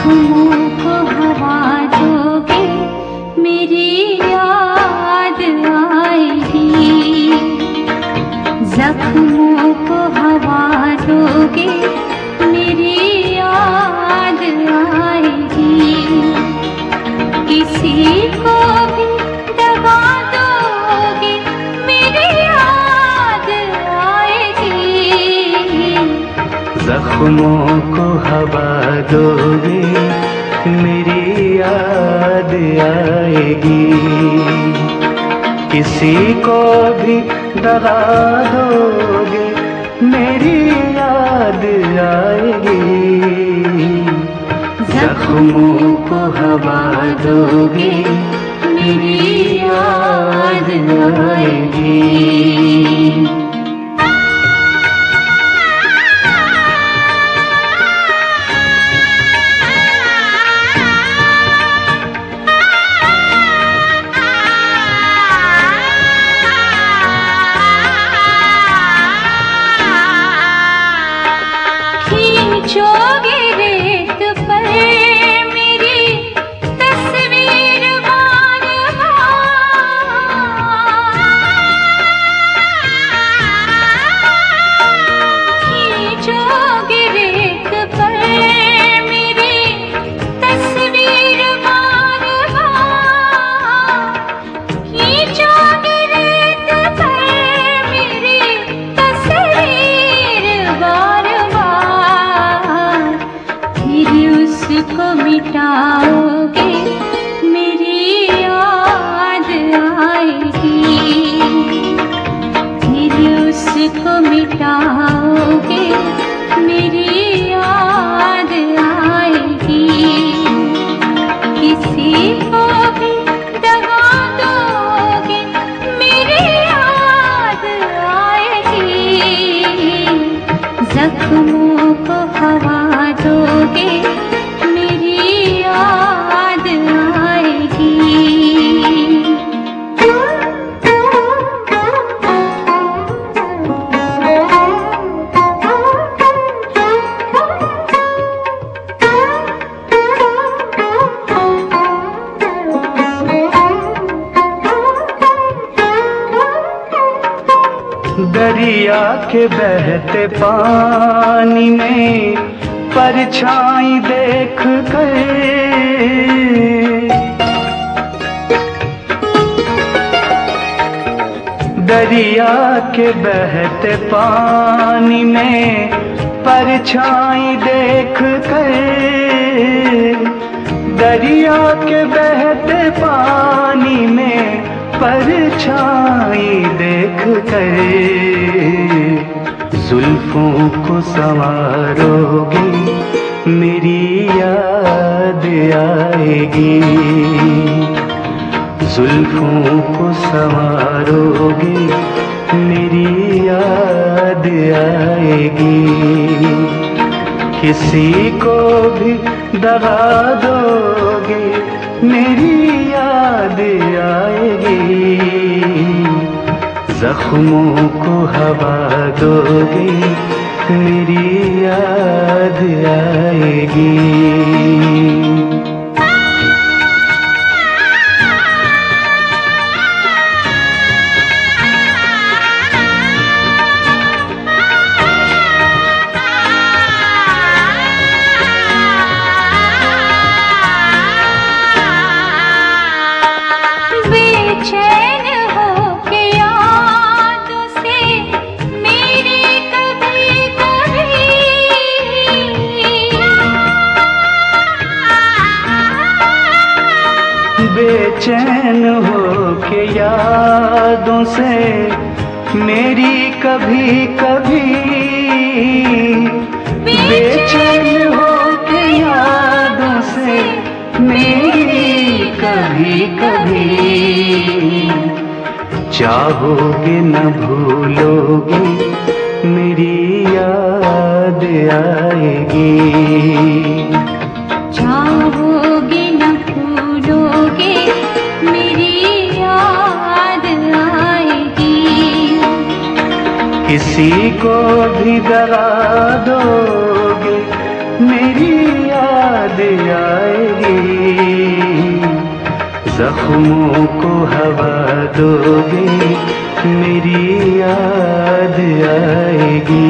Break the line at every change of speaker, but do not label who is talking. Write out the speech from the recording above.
जख्मों को हवा दोगे मेरी याद आएगी। जख्मों को हवा दोगे मेरी याद आएगी। किसी को भी दगा दोगे मेरी याद आएगी।
जख्मों को हवा दोगे मेरी याद आएगी। किसी को भी दगा दोगे मेरी याद आएगी। जख्मों को हवा दोगे मेरी याद आएगी।
खींचोगे रेत पर मेरी तस्वीर बार बार। खींचोगे रेत पर मेरी तस्वीर बार बार। खींचोगे रेत पर मेरी तस्वीर बार बार। उसको मिटाओगे मेरी याद आएगी। फिर उसको मिटाओगे मेरी याद आएगी। किसी को भी दगा दोगे मेरी याद आएगी। जख्मों को हवा दोगे मेरी याद आएगी।
दरिया के बहते पानी में परछाई देख कर दरिया के बहते पानी में परछाई देख कर दरिया के बहते पानी में परछाई देख कर जुल्फों को संवारोगे मेरी याद आएगी। जुल्फों को संवारोगे मेरी याद आएगी। किसी को भी दगा दोगे मेरी याद आएगी। जख्मों को हवा दोगे मेरी याद आएगी।
बेचैन होके यादों से मेरी कभी कभी।
बेचैन होके यादों से मेरी कभी कभी। बेचैन होके यादों से मेरी कभी कभी। चाहोगे न भूलोगे मेरी याद आएगी।
चाहोगे न भूलोगे मेरी याद आएगी।
किसी को भी डरा दोगे मेरी याद आएगी, जख्मों को हवा दोगे मेरी याद आएगी।